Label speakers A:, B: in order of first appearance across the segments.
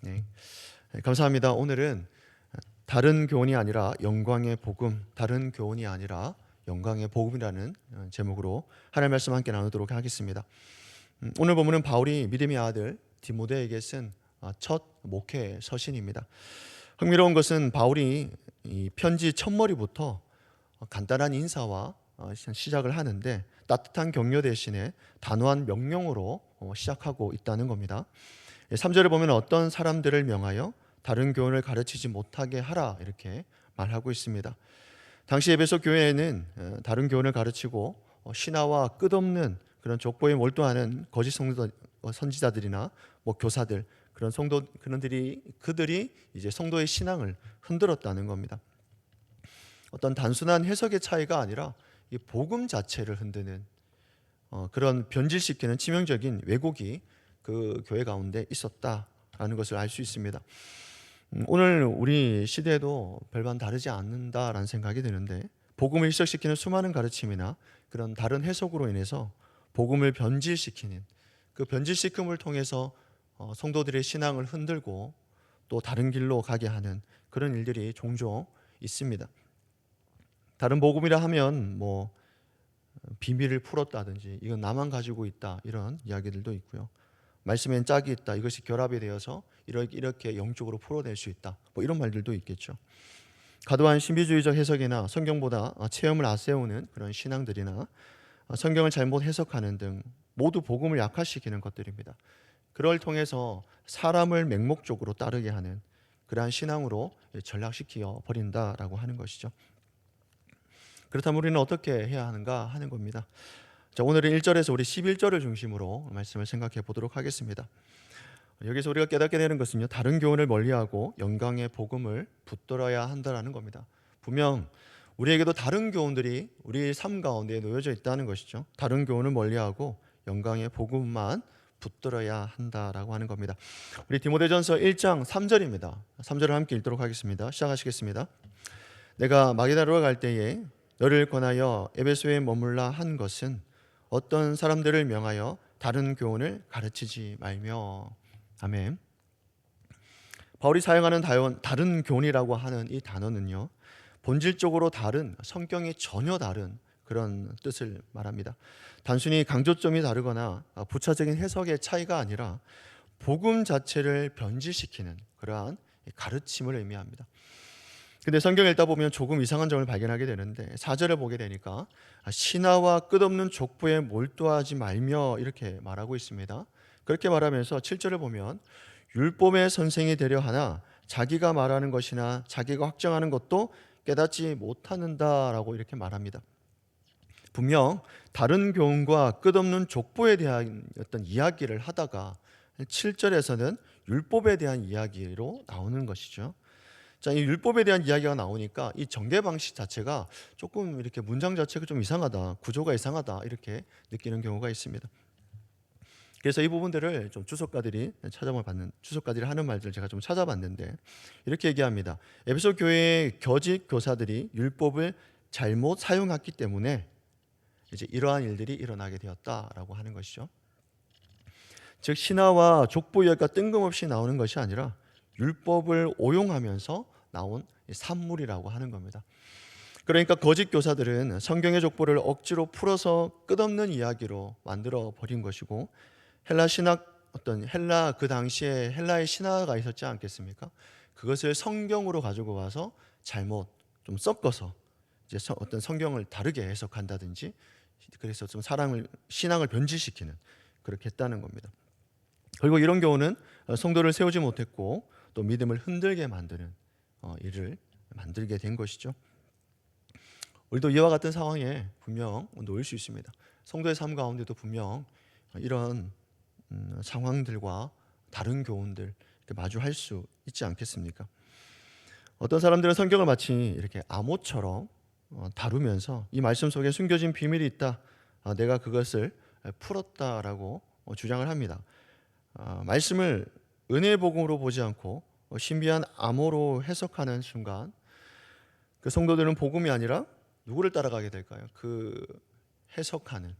A: 네. 감사합니다. 오늘은 다른 교훈이 아니라 영광의 복음, 다른 교훈이 아니라 영광의 복음이라는 제목으로 하나님의 말씀 함께 나누도록 하겠습니다. 오늘 본문은 바울이 믿음의 아들 디모데에게 쓴 첫 목회 서신입니다. 흥미로운 것은 바울이 이 편지 첫머리부터 간단한 인사와 시작을 하는데 따뜻한 격려 대신에 단호한 명령으로 시작하고 있다는 겁니다. 3절에 보면 어떤 사람들을 명하여 다른 교훈을 가르치지 못하게 하라 이렇게 말하고 있습니다. 당시 에베소 교회에는 다른 교훈을 가르치고 신화와 끝없는 그런 족보에 몰두하는 거짓 선지자들이나 교사들 그런 그들이 이제 성도의 신앙을 흔들었다는 겁니다. 어떤 단순한 해석의 차이가 아니라 이 복음 자체를 흔드는 그런 변질시키는 치명적인 왜곡이 그 교회 가운데 있었다라는 것을 알 수 있습니다. 오늘 우리 시대에도 별반 다르지 않는다라는 생각이 드는데 복음을 희석시키는 수많은 가르침이나 그런 다른 해석으로 인해서 복음을 변질시키는 그 변질시킴을 통해서 성도들의 신앙을 흔들고 또 다른 길로 가게 하는 그런 일들이 종종 있습니다. 다른 복음이라 하면 비밀을 풀었다든지 이건 나만 가지고 있다 이런 이야기들도 있고요. 말씀엔 짝이 있다. 이것이 결합이 되어서 이렇게 영적으로 풀어낼 수 있다. 이런 말들도 있겠죠. 과도한 신비주의적 해석이나 성경보다 체험을 앞세우는 그런 신앙들이나 성경을 잘못 해석하는 등 모두 복음을 약화시키는 것들입니다. 그걸 통해서 사람을 맹목적으로 따르게 하는 그러한 신앙으로 전락시켜 버린다라고 하는 것이죠. 그렇다면 우리는 어떻게 해야 하는가 하는 겁니다. 자, 오늘은 1절에서 우리 11절을 중심으로 말씀을 생각해 보도록 하겠습니다. 여기서 우리가 깨닫게 되는 것은요, 다른 교훈을 멀리하고 영광의 복음을 붙들어야 한다는 겁니다. 분명 우리에게도 다른 교훈들이 우리 삶 가운데 놓여져 있다는 것이죠. 다른 교훈을 멀리하고 영광의 복음만 붙들어야 한다라고 하는 겁니다. 우리 디모데전서 1장 3절입니다. 3절을 함께 읽도록 하겠습니다. 시작하시겠습니다. 내가 마게다로에 갈 때에 너를 권하여 에베소에 머물라 한 것은 어떤 사람들을 명하여 다른 교훈을 가르치지 말며. 아멘. 바울이 사용하는 다른 교훈이라고 하는 이 단어는요, 본질적으로 다른, 성격이 전혀 다른 그런 뜻을 말합니다. 단순히 강조점이 다르거나 부차적인 해석의 차이가 아니라 복음 자체를 변질시키는 그러한 가르침을 의미합니다. 근데 성경을 읽다 보면 조금 이상한 점을 발견하게 되는데 4절을 보게 되니까 신화와 끝없는 족보에 몰두하지 말며 이렇게 말하고 있습니다. 그렇게 말하면서 7절을 보면 율법의 선생이 되려 하나 자기가 말하는 것이나 자기가 확정하는 것도 깨닫지 못하는다라고 이렇게 말합니다. 분명 다른 교훈과 끝없는 족보에 대한 어떤 이야기를 하다가 7절에서는 율법에 대한 이야기로 나오는 것이죠. 자, 이 율법에 대한 이야기가 나오니까 이 전개 방식 자체가 조금 이렇게 문장 자체가 좀 이상하다, 구조가 이상하다 이렇게 느끼는 경우가 있습니다. 그래서 이 부분들을 좀 주석가들이 하는 말들 제가 좀 찾아봤는데 이렇게 얘기합니다. 에베소 교회의 거짓 교사들이 율법을 잘못 사용했기 때문에 이제 이러한 일들이 일어나게 되었다라고 하는 것이죠. 즉 신화와 족보 이야기가 뜬금없이 나오는 것이 아니라 율법을 오용하면서 나온 산물이라고 하는 겁니다. 그러니까 거짓 교사들은 성경의 족보를 억지로 풀어서 끝없는 이야기로 만들어 버린 것이고 헬라 그 당시에 헬라의 신화가 있었지 않겠습니까? 그것을 성경으로 가지고 와서 잘못 좀 섞어서 이제 어떤 성경을 다르게 해석한다든지 그래서 좀 신앙을 변질시키는 그렇게 했다는 겁니다. 그리고 이런 경우는 성도를 세우지 못했고 또 믿음을 흔들게 만드는 일을 만들게 된 것이죠. 우리도 이와 같은 상황에 분명 놓일 수 있습니다. 성도의 삶 가운데도 분명 이런 상황들과 다른 교훈들 마주할 수 있지 않겠습니까? 어떤 사람들은 성경을 마치 이렇게 암호처럼 다루면서 이 말씀 속에 숨겨진 비밀이 있다. 내가 그것을 풀었다라고 주장을 합니다. 말씀을 은혜의 복음으로 보지 않고 신비한 암호로 해석하는 순간 그 성도들은 복음이 아니라 누구를 따라가게 될까요? 그 해석하는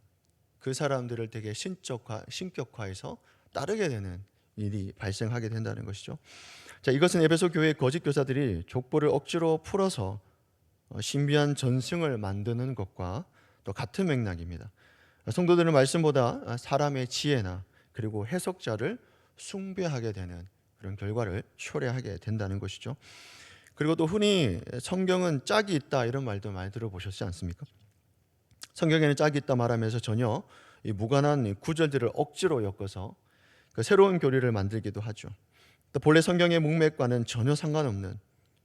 A: 그 사람들을 되게 신격화해서 따르게 되는 일이 발생하게 된다는 것이죠. 자, 이것은 에베소 교회의 거짓 교사들이 족보를 억지로 풀어서 신비한 전승을 만드는 것과 또 같은 맥락입니다. 성도들은 말씀보다 사람의 지혜나 그리고 해석자를 숭배하게 되는 그런 결과를 초래하게 된다는 것이죠. 그리고 또 흔히 성경은 짝이 있다 이런 말도 많이 들어보셨지 않습니까? 성경에는 짝이 있다 말하면서 전혀 이 무관한 구절들을 억지로 엮어서 그 새로운 교리를 만들기도 하죠. 또 본래 성경의 문맥과는 전혀 상관없는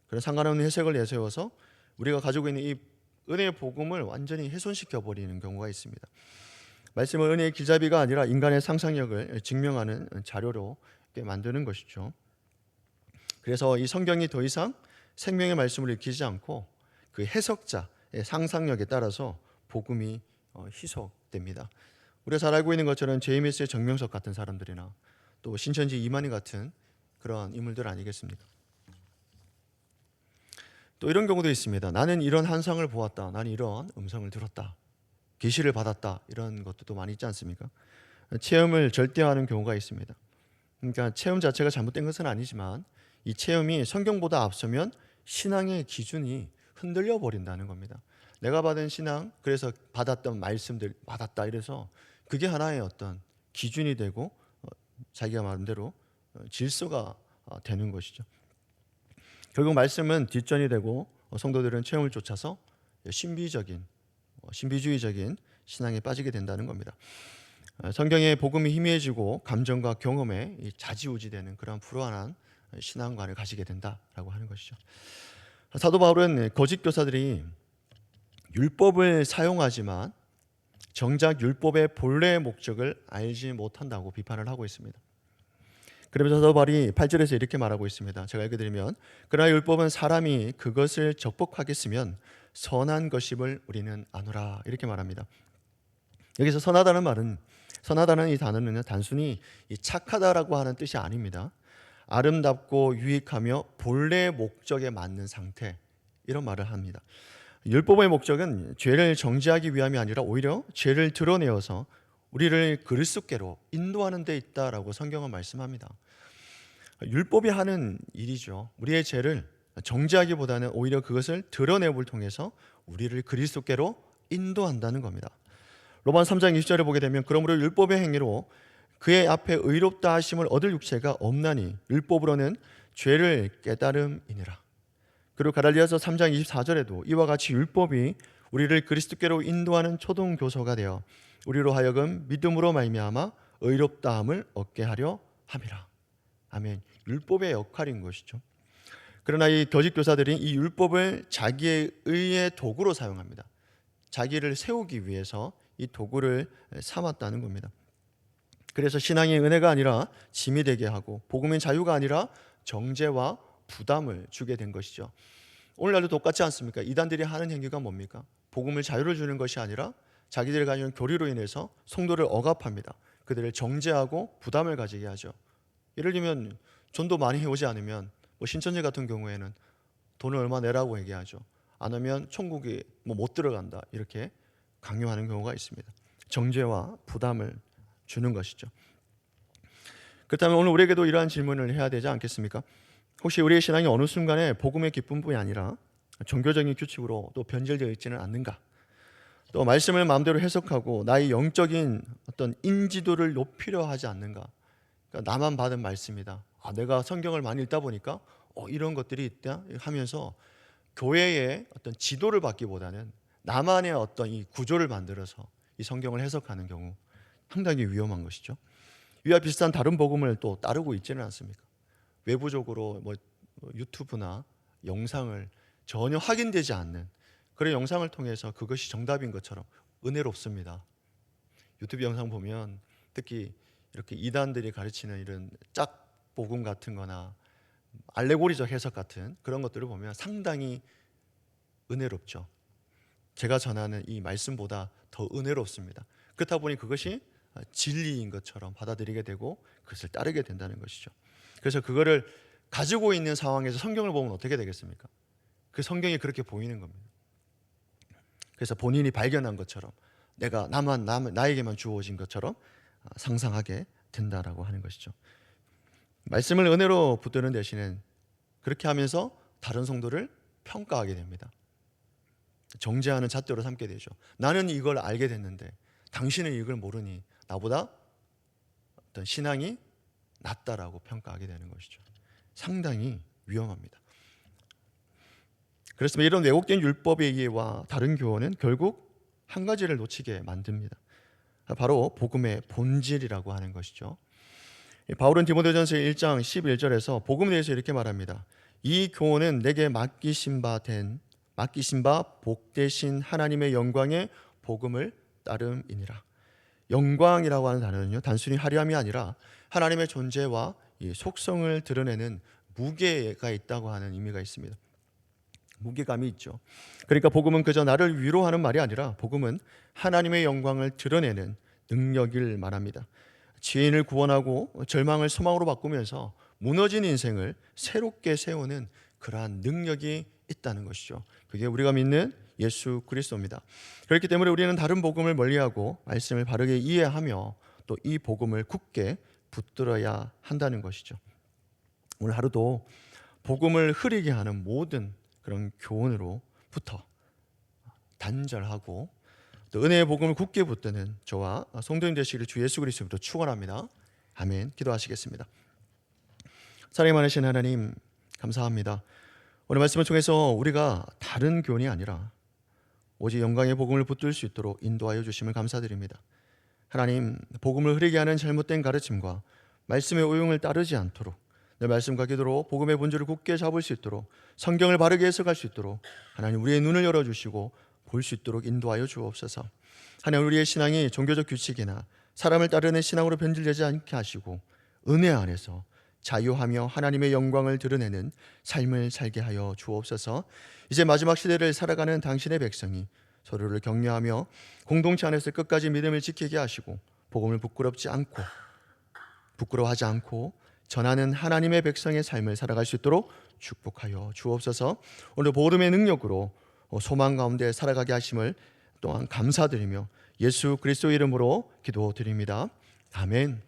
A: 그런 상관없는 해석을 내세워서 우리가 가지고 있는 이 은혜의 복음을 완전히 훼손시켜 버리는 경우가 있습니다. 말씀을 은혜의 길잡이가 아니라 인간의 상상력을 증명하는 자료로 만드는 것이죠. 그래서 이 성경이 더 이상 생명의 말씀을 읽히지 않고 그 해석자의 상상력에 따라서 복음이 희석됩니다. 우리가 잘 알고 있는 것처럼 제이미스의 정명석 같은 사람들이나 또 신천지 이만희 같은 그런 인물들 아니겠습니까? 또 이런 경우도 있습니다. 나는 이런 환상을 보았다. 나는 이런 음성을 들었다. 계시를 받았다. 이런 것도 많이 있지 않습니까? 체험을 절대화하는 경우가 있습니다. 그러니까 체험 자체가 잘못된 것은 아니지만 이 체험이 성경보다 앞서면 신앙의 기준이 흔들려 버린다는 겁니다. 내가 받은 신앙, 그래서 받았던 말씀들 받았다 이래서 그게 하나의 어떤 기준이 되고 자기가 마음대로 질서가 되는 것이죠. 결국 말씀은 뒷전이 되고 성도들은 체험을 쫓아서 신비주의적인 신앙에 빠지게 된다는 겁니다. 성경의 복음이 희미해지고 감정과 경험에 좌지우지되는 그런 불안한 신앙관을 가지게 된다라고 하는 것이죠. 사도 바울은 거짓 교사들이 율법을 사용하지만 정작 율법의 본래의 목적을 알지 못한다고 비판을 하고 있습니다. 그러면서 사도 바울이 8절에서 이렇게 말하고 있습니다. 제가 읽어드리면 그러나 율법은 사람이 그것을 적복하게 쓰면 선한 것임을 우리는 아노라 이렇게 말합니다. 여기서 선하다는 이 단어는 단순히 착하다라고 하는 뜻이 아닙니다. 아름답고 유익하며 본래의 목적에 맞는 상태 이런 말을 합니다. 율법의 목적은 죄를 정죄하기 위함이 아니라 오히려 죄를 드러내어서 우리를 그리스도께로 인도하는 데 있다라고 성경은 말씀합니다. 율법이 하는 일이죠. 우리의 죄를 정죄하기보다는 오히려 그것을 드러내음을 통해서 우리를 그리스도께로 인도한다는 겁니다. 로마 3장 20절에 보게 되면 그러므로 율법의 행위로 그의 앞에 의롭다 하심을 얻을 육체가 없나니 율법으로는 죄를 깨달음이니라. 그리고 갈라디아서 3장 24절에도 이와 같이 율법이 우리를 그리스도께로 인도하는 초등 교서가 되어 우리로 하여금 믿음으로 말미암아 의롭다함을 얻게 하려 함이라. 아멘. 율법의 역할인 것이죠. 그러나 이 거짓 교사들이 이 율법을 자기의 의의 도구로 사용합니다. 자기를 세우기 위해서 이 도구를 삼았다는 겁니다. 그래서 신앙의 은혜가 아니라 짐이 되게 하고 복음의 자유가 아니라 정죄와 부담을 주게 된 것이죠. 오늘날도 똑같지 않습니까? 이단들이 하는 행위가 뭡니까? 복음을 자유를 주는 것이 아니라 자기들이 가진 교리로 인해서 성도를 억압합니다. 그들을 정죄하고 부담을 가지게 하죠. 예를 들면 전도 많이 해오지 않으면 신천지 같은 경우에는 돈을 얼마 내라고 얘기하죠. 안 하면 천국에 못 들어간다 이렇게 강요하는 경우가 있습니다. 정죄와 부담을 주는 것이죠. 그렇다면 오늘 우리에게도 이러한 질문을 해야 되지 않겠습니까? 혹시 우리의 신앙이 어느 순간에 복음의 기쁨뿐이 아니라 종교적인 규칙으로 또 변질되어 있지는 않는가? 또 말씀을 마음대로 해석하고 나의 영적인 어떤 인지도를 높이려 하지 않는가? 그러니까 나만 받은 말씀이다. 내가 성경을 많이 읽다 보니까 이런 것들이 있다 하면서 교회의 어떤 지도를 받기보다는 나만의 어떤 이 구조를 만들어서 이 성경을 해석하는 경우 상당히 위험한 것이죠. 이와 비슷한 다른 복음을 또 따르고 있지는 않습니까? 외부적으로 유튜브나 영상을 전혀 확인되지 않는 그런 영상을 통해서 그것이 정답인 것처럼 은혜롭습니다. 유튜브 영상 보면 특히 이렇게 이단들이 가르치는 이런 짝 복음 같은 거나 알레고리적 해석 같은 그런 것들을 보면 상당히 은혜롭죠. 제가 전하는 이 말씀보다 더 은혜롭습니다. 그렇다 보니 그것이 진리인 것처럼 받아들이게 되고 그것을 따르게 된다는 것이죠. 그래서 그거를 가지고 있는 상황에서 성경을 보면 어떻게 되겠습니까? 그 성경이 그렇게 보이는 겁니다. 그래서 본인이 발견한 것처럼 나에게만 주어진 것처럼 상상하게 된다라고 하는 것이죠. 말씀을 은혜로 붙드는 대신에 그렇게 하면서 다른 성도를 평가하게 됩니다. 정죄하는 잣대로 삼게 되죠. 나는 이걸 알게 됐는데 당신은 이걸 모르니 나보다 어떤 신앙이 낫다라고 평가하게 되는 것이죠. 상당히 위험합니다. 그렇습니다. 이런 왜곡된 율법의 이해와 다른 교훈은 결국 한 가지를 놓치게 만듭니다. 바로 복음의 본질이라고 하는 것이죠. 바울은 디모데전서 1장 11절에서 복음에 대해서 이렇게 말합니다. 이 교훈은 내게 맡기신 바 복되신 하나님의 영광의 복음을 따름이니라. 영광이라고 하는 단어는요, 단순히 화려함이 아니라 하나님의 존재와 이 속성을 드러내는 무게가 있다고 하는 의미가 있습니다. 무게감이 있죠. 그러니까 복음은 그저 나를 위로하는 말이 아니라 복음은 하나님의 영광을 드러내는 능력을 말합니다. 죄인을 구원하고 절망을 소망으로 바꾸면서 무너진 인생을 새롭게 세우는 그러한 능력이 있다는 것이죠. 그게 우리가 믿는 예수 그리스도입니다. 그렇기 때문에 우리는 다른 복음을 멀리하고 말씀을 바르게 이해하며 또 이 복음을 굳게 붙들어야 한다는 것이죠. 오늘 하루도 복음을 흐리게 하는 모든 그런 교훈으로부터 단절하고 또 은혜의 복음을 굳게 붙드는 저와 성도님 되시기를 주 예수 그리스도로 축원합니다. 아멘. 기도하시겠습니다. 사랑이 많으신 하나님 감사합니다. 오늘 말씀을 통해서 우리가 다른 교훈이 아니라 오직 영광의 복음을 붙들 수 있도록 인도하여 주심을 감사드립니다. 하나님, 복음을 흐리게 하는 잘못된 가르침과 말씀의 오용을 따르지 않도록 내 말씀과 기도로 복음의 본질을 굳게 잡을 수 있도록 성경을 바르게 해석할 수 있도록 하나님 우리의 눈을 열어주시고 볼 수 있도록 인도하여 주옵소서. 하나님, 우리의 신앙이 종교적 규칙이나 사람을 따르는 신앙으로 변질되지 않게 하시고 은혜 안에서 자유하며 하나님의 영광을 드러내는 삶을 살게 하여 주옵소서. 이제 마지막 시대를 살아가는 당신의 백성이 서로를 격려하며 공동체 안에서 끝까지 믿음을 지키게 하시고 복음을 부끄러워하지 않고 전하는 하나님의 백성의 삶을 살아갈 수 있도록 축복하여 주옵소서. 오늘 복음의 능력으로 소망 가운데 살아가게 하심을 또한 감사드리며 예수 그리스도 이름으로 기도드립니다. 아멘.